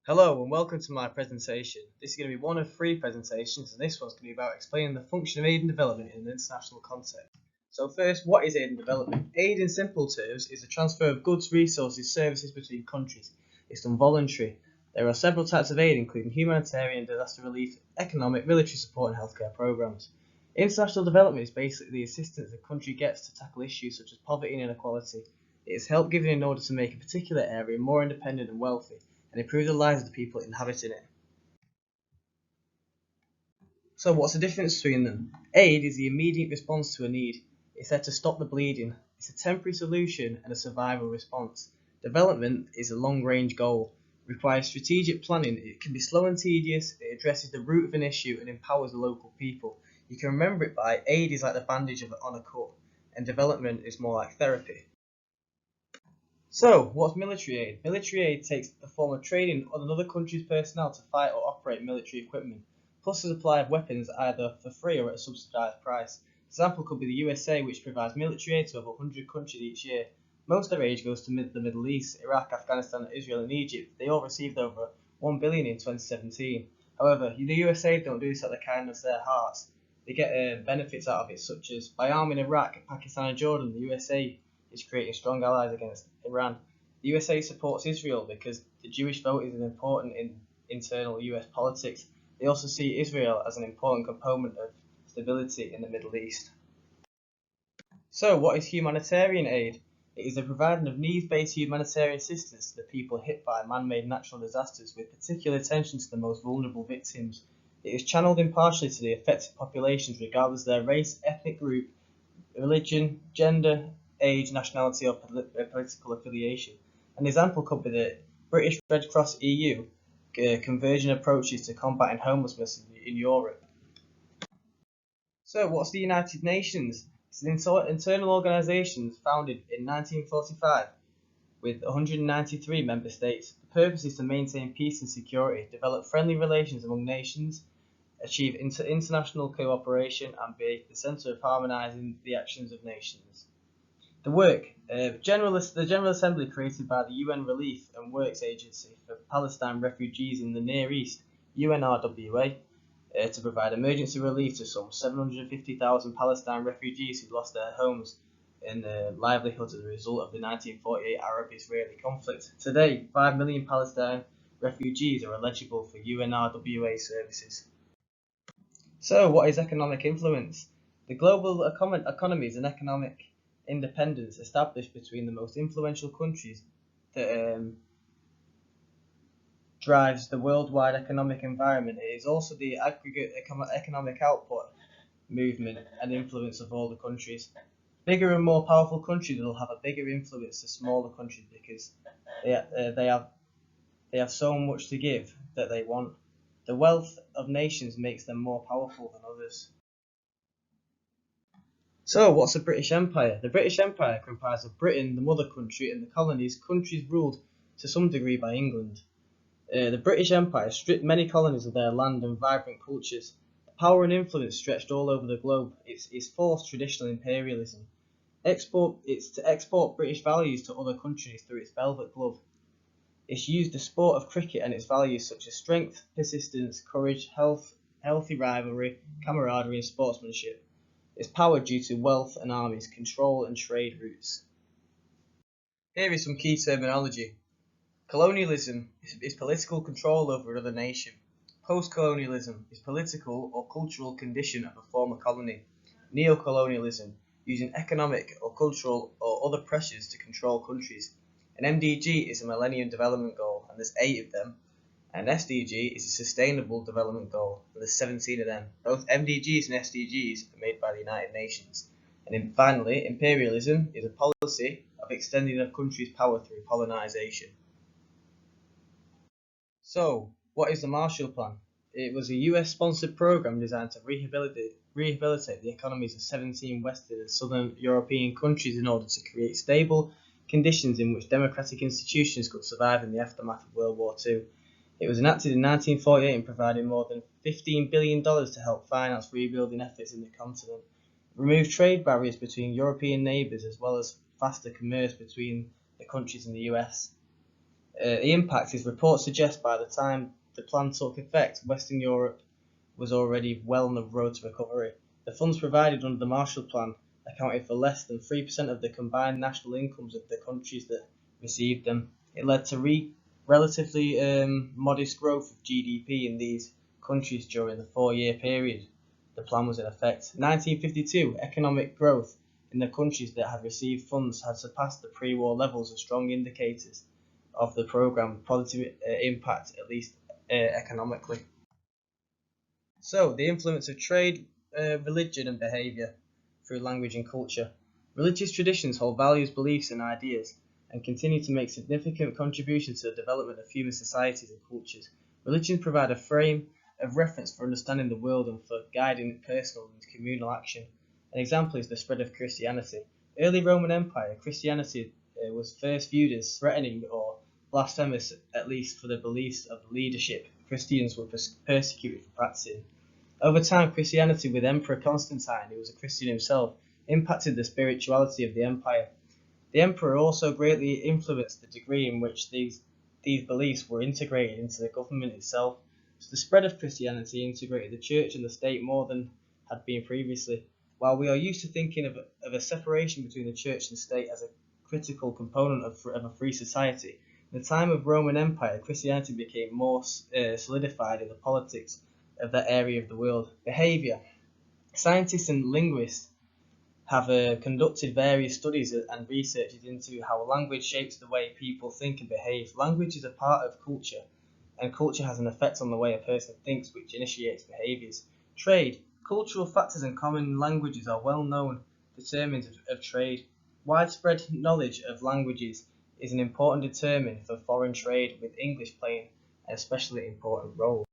Hello and welcome to my presentation. This is going to be one of three presentations, and this one's going to be about explaining the function of aid and development in an international context. So first, what is aid and development? Aid in simple terms is the transfer of goods, resources, services between countries. It's done voluntary. There are several types of aid including humanitarian, disaster relief, economic, military support and healthcare programs. International development is basically the assistance a country gets to tackle issues such as poverty and inequality. It is help given in order to make a particular area more independent and wealthy and improve the lives of the people inhabiting it. So what's the difference between them? Aid is the immediate response to a need. It's there to stop the bleeding. It's a temporary solution and a survival response. Development is a long-range goal. It requires strategic planning. It can be slow and tedious. It addresses the root of an issue and empowers the local people. You can remember it by aid is like the bandage on a cut, and development is more like therapy. So, what's military aid? Military aid takes the form of training on another country's personnel to fight or operate military equipment, plus the supply of weapons either for free or at a subsidised price. Example could be the USA, which provides military aid to over 100 countries each year. Most of aid goes to the Middle East, Iraq, Afghanistan, Israel and Egypt. They all received over 1 billion in 2017. However, the USA don't do this out of the kindness of their hearts. They get benefits out of it, such as by arming Iraq, Pakistan and Jordan, the USA is creating strong allies against Iran. The USA supports Israel because the Jewish vote is important in internal US politics. They also see Israel as an important component of stability in the Middle East. So, what is humanitarian aid? It is the providing of needs-based humanitarian assistance to the people hit by man-made natural disasters, with particular attention to the most vulnerable victims. It is channeled impartially to the affected populations regardless of their race, ethnic group, religion, gender, age, nationality or political affiliation. An example could be the British Red Cross EU conversion approaches to combating homelessness in Europe. So what's the United Nations? It's an internal organisation founded in 1945 with 193 member states. The purpose is to maintain peace and security, develop friendly relations among nations, achieve international cooperation and be the centre of harmonising the actions of nations. The work, the General Assembly created by the UN Relief and Works Agency for Palestine refugees in the Near East, UNRWA, to provide emergency relief to some 750,000 Palestine refugees who lost their homes and livelihoods as a result of the 1948 Arab-Israeli conflict. Today, 5 million Palestine refugees are eligible for UNRWA services. So, what is economic influence? The global economy is an economic independence established between the most influential countries that drives the worldwide economic environment. It is also the aggregate economic output, movement, and influence of all the countries. Bigger and more powerful countries will have a bigger influence to smaller countries because they have so much to give that they want. The wealth of nations makes them more powerful than others. So, what's the British Empire? The British Empire comprised of Britain, the mother country, and the colonies, countries ruled to some degree by England. The British Empire stripped many colonies of their land and vibrant cultures. Power and influence stretched all over the globe. It's forced traditional imperialism. It's to export British values to other countries through its velvet glove. It's used the sport of cricket and its values such as strength, persistence, courage, healthy rivalry, camaraderie, and sportsmanship. Its power due to wealth and armies, control and trade routes. Here is some key terminology. Colonialism is political control over another nation. Post-colonialism is political or cultural condition of a former colony. Neo-colonialism, using economic or cultural or other pressures to control countries. An MDG is a Millennium Development Goal, and there's 8 of them. And SDG is a Sustainable Development Goal, and there's 17 of them. Both MDGs and SDGs are made by the United Nations. And finally, imperialism is a policy of extending a country's power through colonization. So, what is the Marshall Plan? It was a US-sponsored program designed to rehabilitate the economies of 17 Western and Southern European countries in order to create stable conditions in which democratic institutions could survive in the aftermath of World War II. It was enacted in 1948 and provided more than $15 billion to help finance rebuilding efforts in the continent. It removed trade barriers between European neighbours as well as faster commerce between the countries in the US. The impact is reports suggest by the time the plan took effect, Western Europe was already well on the road to recovery. The funds provided under the Marshall Plan accounted for less than 3% of the combined national incomes of the countries that received them. It led to relatively modest growth of GDP in these countries during the 4-year period the plan was in effect. 1952, economic growth in the countries that had received funds had surpassed the pre-war levels of strong indicators of the programme positive impact, at least economically. So, the influence of trade, religion and behaviour through language and culture. Religious traditions hold values, beliefs and ideas and continue to make significant contributions to the development of human societies and cultures. Religions provide a frame of reference for understanding the world and for guiding personal and communal action. An example is the spread of Christianity. Early Roman Empire, Christianity was first viewed as threatening or blasphemous, at least for the beliefs of the leadership. Christians were persecuted for practicing. Over time, Christianity with Emperor Constantine, who was a Christian himself, impacted the spirituality of the empire. The emperor also greatly influenced the degree in which these beliefs were integrated into the government itself. So the spread of Christianity integrated the church and the state more than had been previously. While we are used to thinking of a separation between the church and state as a critical component of a free society, in the time of Roman Empire, Christianity became more solidified in the politics of that area of the world. Behaviour. Scientists and linguists have conducted various studies and researches into how language shapes the way people think and behave. Language is a part of culture, and culture has an effect on the way a person thinks, which initiates behaviours. Trade. Cultural factors and common languages are well known determinants of trade. Widespread knowledge of languages is an important determinant for foreign trade, with English playing an especially important role.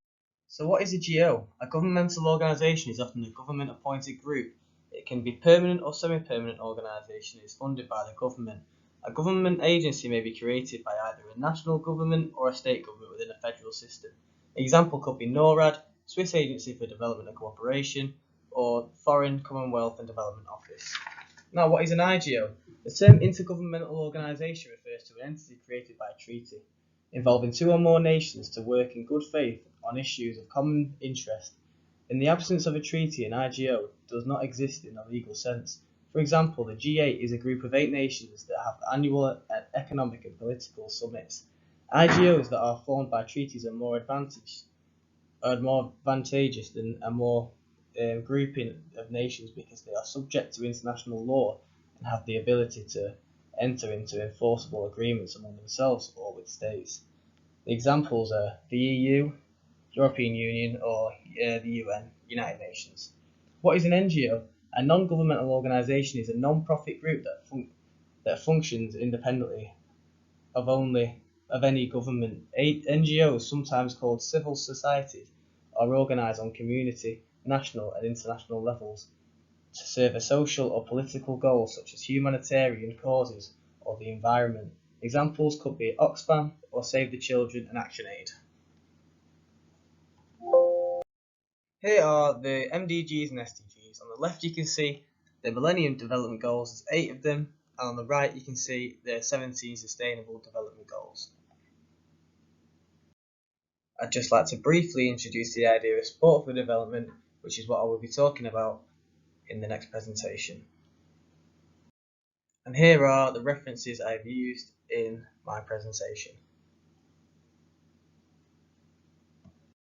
So what is a GO? A governmental organisation is often a government-appointed group. It can be permanent or semi-permanent organisation. It is funded by the government. A government agency may be created by either a national government or a state government within a federal system. An example could be NORAD, Swiss Agency for Development and Cooperation, or Foreign, Commonwealth and Development Office. Now, what is an IGO? The term intergovernmental organisation refers to an entity created by a treaty, involving two or more nations to work in good faith on issues of common interest. In the absence of a treaty, an IGO does not exist in a legal sense. For example, the G8 is a group of 8 nations that have annual economic and political summits. IGOs that are formed by treaties are more advantageous than a more grouping of nations because they are subject to international law and have the ability to enter into enforceable agreements among themselves or with states. The examples are the EU, European Union, or the UN, United Nations. What is an NGO? A non-governmental organisation is a non-profit group that functions independently of any government. NGOs, sometimes called civil societies, are organised on community, national and international levels to serve a social or political goal such as humanitarian causes or the environment. Examples could be Oxfam or Save the Children and ActionAid. Here are the MDGs and SDGs. On the left you can see the Millennium Development Goals, there's 8 of them, and on the right you can see the 17 Sustainable Development Goals. I'd just like to briefly introduce the idea of sport for development, which is what I will be talking about in the next presentation. And here are the references I've used in my presentation.